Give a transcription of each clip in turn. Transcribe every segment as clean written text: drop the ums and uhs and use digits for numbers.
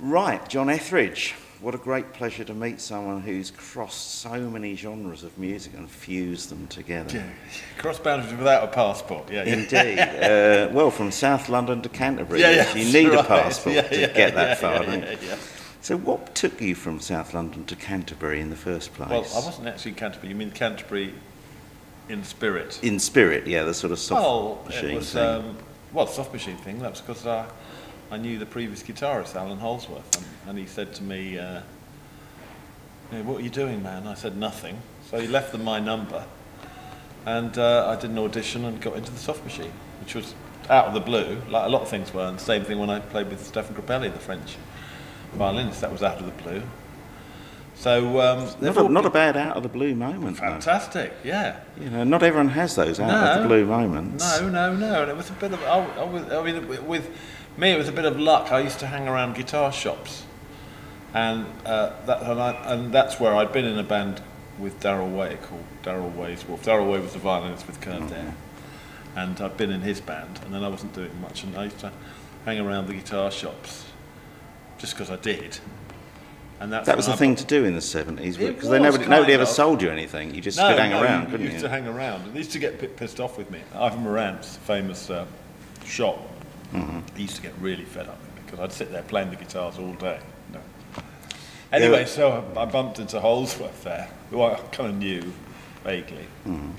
Right, John Etheridge. What a great pleasure to meet someone who's crossed so many genres of music and fused them together. Yeah, cross boundaries without a passport, yeah. Indeed. Well, from South London to Canterbury, you need a passport to get that far, don't you? Yeah. So what took you from South London to Canterbury in the first place? Well, I wasn't actually in Canterbury. You mean Canterbury in spirit? In spirit, yeah, the sort of soft machine it was, thing. soft machine thing. That was because I knew the previous guitarist, Alan Holsworth, and he said to me, what are you doing, man? I said, nothing. So he left them my number, and I did an audition and got into the soft machine, which was out of the blue, like a lot of things were, and the same thing when I played with Stefan Grappelli, the French violinist, that was out of the blue. So not a bad out of the blue moment. Fantastic, yeah. You know, not everyone has those out of the blue moments. No. And it was a bit of. With me, it was a bit of luck. I used to hang around guitar shops, and that's where I'd been in a band with Darrell Way called Darrell Way's Wolf. Darrell Way was the violinist with Curved Air, and I'd been in his band, and then I wasn't doing much, and I used to hang around the guitar shops just because I did. And that was the thing to do in the 70s, because nobody ever sold you anything. You just could hang around, couldn't you? You used to hang around. And they used to get pissed off with me. Ivan Morant's famous shop, he used to get really fed up with me because I'd sit there playing the guitars all day. No. Anyway, so I bumped into Holsworth there, who I kind of knew vaguely. And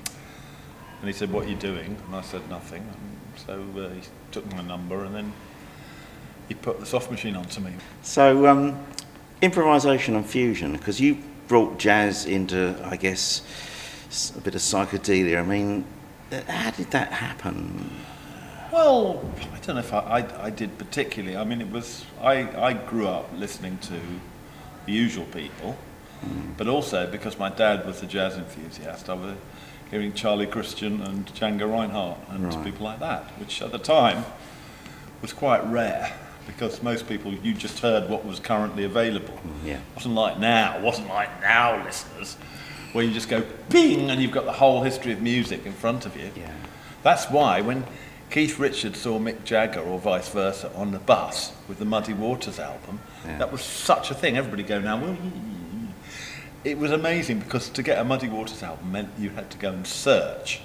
he said, "What are you doing?" And I said, "Nothing." And so he took my number, and then he put the soft machine onto me. So, improvisation and fusion, because you brought jazz into, I guess, a bit of psychedelia. I mean, how did that happen? Well, I don't know if I did particularly. I mean, it was, I grew up listening to the usual people, but also because my dad was a jazz enthusiast, I was hearing Charlie Christian and Django Reinhardt and people like that, which at the time was quite rare. Because most people, you just heard what was currently available. It wasn't like now, listeners, where you just go bing and you've got the whole history of music in front of you. Yeah. That's why when Keith Richards saw Mick Jagger or vice versa on the bus with the Muddy Waters album, that was such a thing. Everybody go now, well, it was amazing because to get a Muddy Waters album meant you had to go and search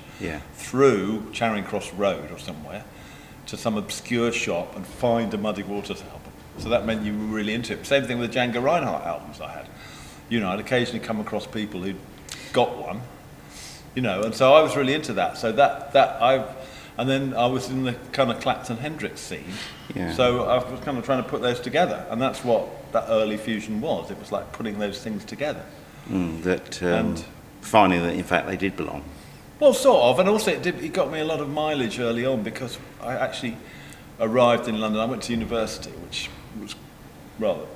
through Charing Cross Road or somewhere to some obscure shop and find a Muddy Waters album. So that meant you were really into it. Same thing with the Django Reinhardt albums I had. You know, I'd occasionally come across people who'd got one, you know, and so I was really into that. So and then I was in the kind of Clapton Hendrix scene. So I was kind of trying to put those together, and that's what that early fusion was. It was like putting those things together. And finding that in fact they did belong. Well, sort of, and also it got me a lot of mileage early on because I actually arrived in London. I went to university, which was it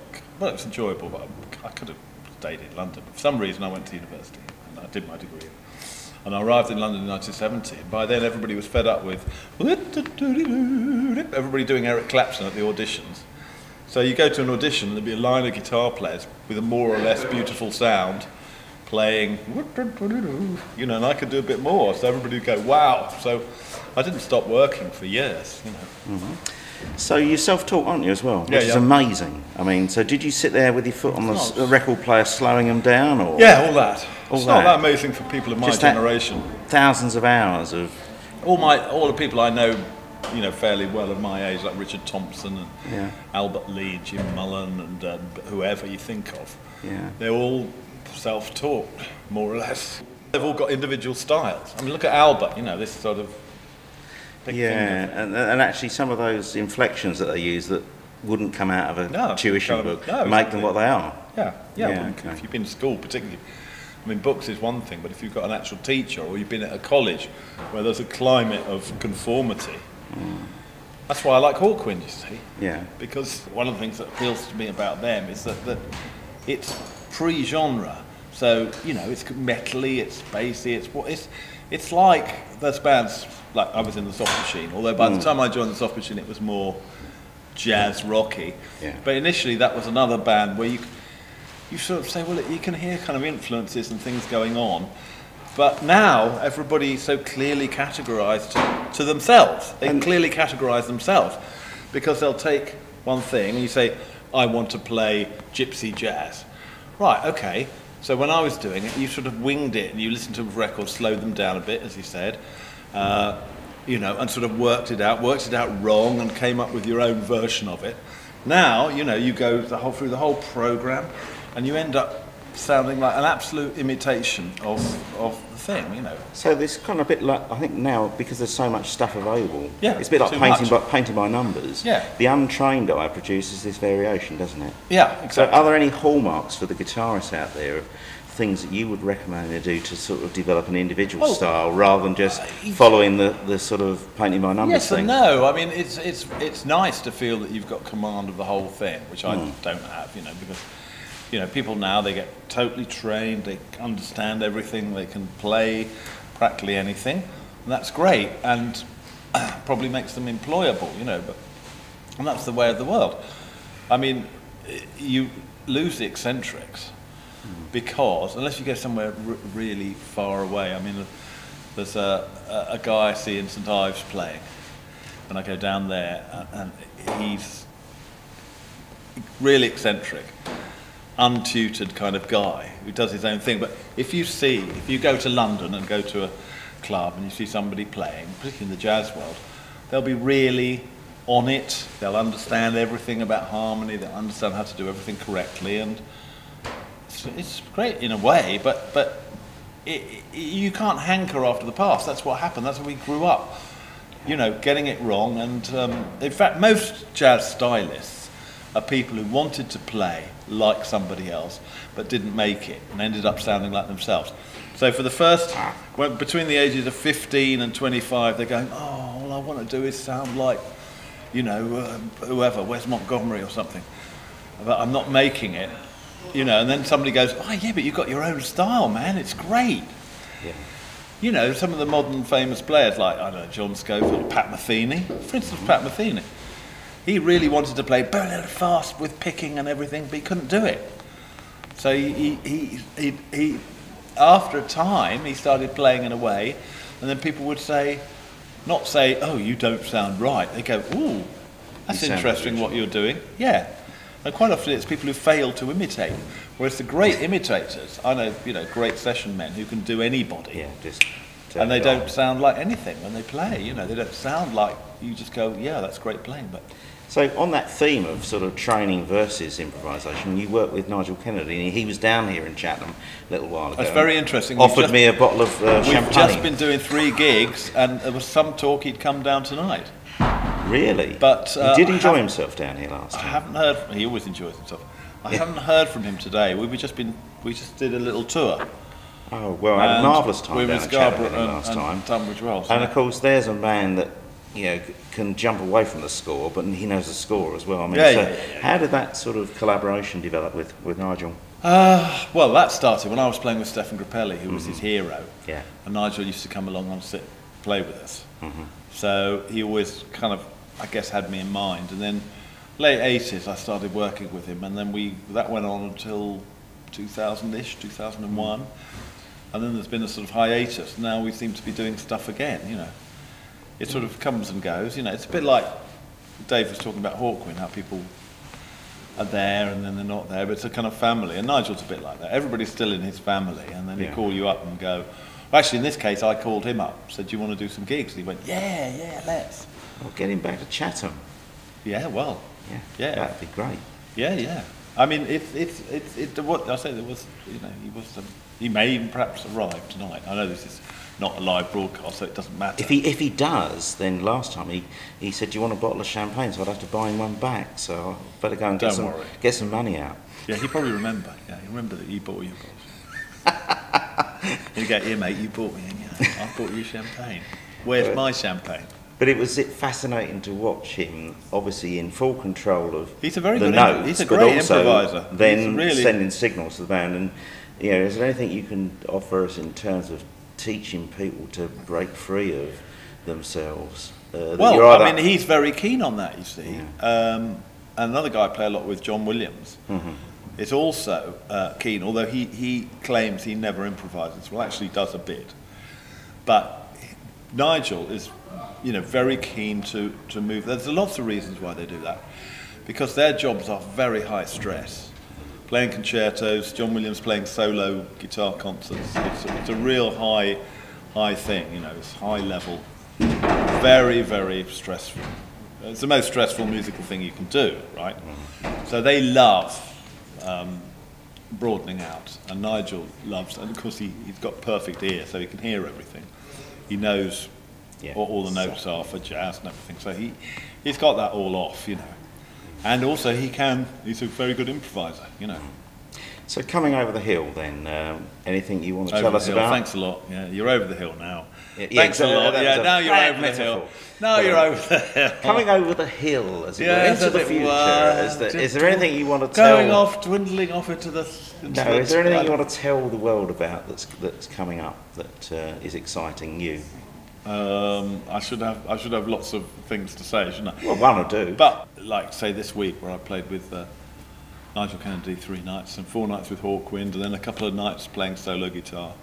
was enjoyable, but I could have stayed in London. But for some reason, I went to university and I did my degree. And I arrived in London in 1970, and by then everybody was fed up with everybody doing Eric Clapton at the auditions. So you go to an audition, and there'd be a line of guitar players with a more or less beautiful sound, playing, you know, and I could do a bit more, so everybody would go, wow. So I didn't stop working for years, you know. So you're self-taught, aren't you, as well? Which is amazing. I mean, so did you sit there with your foot on the record player slowing them down? Or? Yeah, all that. It's not that amazing for people of my generation. Thousands of hours of... All the people I know, you know, fairly well of my age, like Richard Thompson and Albert Lee, Jim Mullen, and whoever you think of. They're all self-taught, more or less. They've all got individual styles. I mean, look at Albert, you know, this sort of big thing. And actually some of those inflections that they use that wouldn't come out of a tuition book make them what they are. If you've been to school particularly, I mean, books is one thing, but if you've got an actual teacher or you've been at a college where there's a climate of conformity, that's why I like Hawkwind, you see. Because one of the things that appeals to me about them is that it's pre-genre, so you know it's metally, it's bassy, it's like those bands like I was in the Soft Machine. Although by the time I joined the Soft Machine, it was more jazz rocky. But initially, that was another band where you sort of say, well, you can hear kind of influences and things going on. But now everybody's so clearly categorised to themselves. They clearly categorise themselves because they'll take one thing and you say, I want to play gypsy jazz. Right, okay. So when I was doing it, you sort of winged it and you listened to records, slowed them down a bit, as you said, you know, and sort of worked it out wrong and came up with your own version of it. Now, you know, you go through the whole program and you end up sounding like an absolute imitation of the thing, you know. So this kind of bit like, I think now, because there's so much stuff available, yeah, it's a bit like painting by numbers. Yeah. The untrained eye produces this variation, doesn't it? Yeah, exactly. So are there any hallmarks for the guitarists out there of things that you would recommend they do to sort of develop an individual style rather than just following the sort of painting by numbers yes thing? And no. I mean, it's nice to feel that you've got command of the whole thing, which I don't have, you know, because, you know, people now, they get totally trained, they understand everything, they can play practically anything, and that's great, and probably makes them employable, you know, and that's the way of the world. I mean, you lose the eccentrics because, unless you go somewhere really far away, I mean, there's a guy I see in St Ives playing, and I go down there, and he's really eccentric, untutored kind of guy who does his own thing. But if you go to London and go to a club and you see somebody playing, particularly in the jazz world, they'll be really on it, they'll understand everything about harmony, they'll understand how to do everything correctly, and it's great in a way, but you can't hanker after the past. That's what happened, that's how we grew up, you know, getting it wrong. And in fact, most jazz stylists are people who wanted to play like somebody else but didn't make it and ended up sounding like themselves. So for the first, between the ages of 15 and 25, they're going, oh, all I want to do is sound like, you know, whoever, Wes Montgomery or something, but I'm not making it, you know. And then somebody goes, oh yeah, but you've got your own style, man, it's great. Yeah. You know, some of the modern famous players like, I don't know, John Scofield, Pat Metheny, for instance. Pat Metheny, he really wanted to play burn fast with picking and everything, but he couldn't do it. So he after a time, he started playing in a way, and then people would say, not say, oh, you don't sound right. They go, ooh, that's interesting what you're doing. Yeah. And quite often it's people who fail to imitate. Whereas the great imitators, I know, you know, great session men who can do anybody. Yeah, just and they don't sound like anything when they play, you know. They don't sound like, you just go, yeah, that's great playing. But so on that theme of sort of training versus improvisation, you worked with Nigel Kennedy, and he was down here in Chatham a little while ago. That's very interesting. Offered me a bottle of champagne. We've just been doing 3 gigs, and there was some talk he'd come down tonight. Really? But he did enjoy himself down here last time. I haven't heard. He always enjoys himself. I haven't heard from him today. We just did a little tour. Oh well, I had a marvellous time down at Chatham last time. Tunbridge Wells. And of course, there's a man that, you know, can jump away from the score, but he knows the score as well. I mean, how did that sort of collaboration develop with Nigel? Well, that started when I was playing with Stefan Grappelli, who was his hero. Yeah. And Nigel used to come along and play with us. So he always kind of, I guess, had me in mind. And then late 80s, I started working with him, and then that went on until 2000-ish, 2001. And then there's been a sort of hiatus. Now we seem to be doing stuff again, you know. It sort of comes and goes, you know. It's a bit like Dave was talking about Hawkwind, how people are there and then they're not there, but it's a kind of family. And Nigel's a bit like that. Everybody's still in his family, and then they call you up and go, well, actually in this case I called him up, said, do you want to do some gigs? And he went, yeah, let's. Well, get him back to Chatham. Yeah, well. Yeah. That'd be great. Yeah. I mean, what I say, there was, you know, he may even perhaps arrive tonight. I know this is not a live broadcast, so it doesn't matter. If he does, then last time he said, do you want a bottle of champagne? So I'd have to buy him one back. So I better go and get some money out. Yeah, he probably remember. Yeah, he remember that you bought you a bottle. You go, here mate, you bought me, I bought you champagne. Where's my champagne? But it was fascinating to watch him, obviously in full control of he's a very the good notes, he's a but great also improviser. Then sending signals to the band. And you know, is there anything you can offer us in terms of teaching people to break free of themselves? Well, I mean, he's very keen on that, you see. Yeah. Another guy I play a lot with, John Williams, is also keen, although he claims he never improvises. Well, actually does a bit. But Nigel is, you know, very keen to move. There's lots of reasons why they do that. because their jobs are very high stress. Playing concertos, John Williams playing solo guitar concerts. It's a real high thing, you know. It's high level, very, very stressful. It's the most stressful musical thing you can do, right? So they love broadening out, and Nigel loves, and of course he's got perfect ear, so he can hear everything. He knows what all the notes are for jazz and everything, so he's got that all off, you know. And also he's a very good improviser, you know. So coming over the hill then, anything you want to tell us about? Thanks a lot. Yeah, you're over the hill now. Thanks a lot. Yeah, now you're over the hill. Now you're over the hill. Coming over the hill, as it were, into the future. Is there anything you want to tell? Dwindling off into the... No, is there anything you want to tell the world about that's coming up that is exciting you? I should have lots of things to say, shouldn't I? Well, one or two. But like say this week, where I played with Nigel Kennedy 3 nights and 4 nights with Hawkwind, and then a couple of nights playing solo guitar,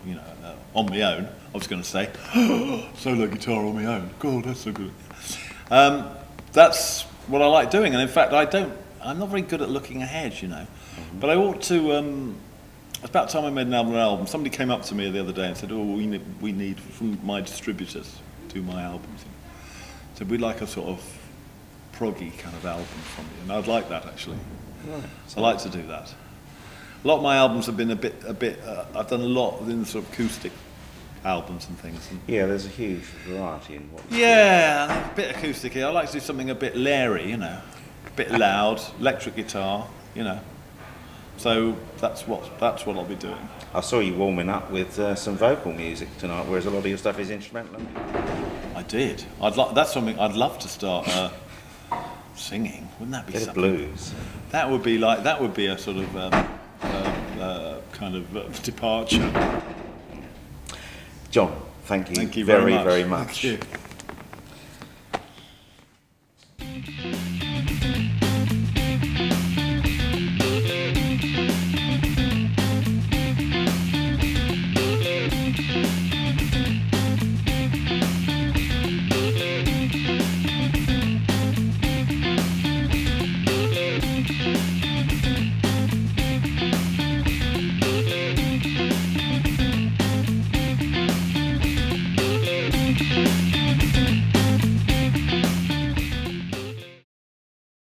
you know, on my own. I was going to say solo guitar on my own. God, that's so good. That's what I like doing, and in fact, I'm not very good at looking ahead, you know. But I ought to. It's about time I made an album. Somebody came up to me the other day and said, "Oh, we need from my distributors do my albums." So we'd like a sort of proggy kind of album from you, and I'd like that actually. Right. I like to do that. A lot of my albums have been a bit. I've done a lot in sort of acoustic albums and things. And yeah, there's a huge variety in what. Yeah, a bit acoustic. I like to do something a bit Larry, you know, a bit loud, electric guitar, you know. So that's what I'll be doing. I saw you warming up with some vocal music tonight, whereas a lot of your stuff is instrumental. I did. That's something I'd love to start singing. Wouldn't that be something? Blues. That would be a sort of kind of departure. John, thank you, very, very much. Thank you.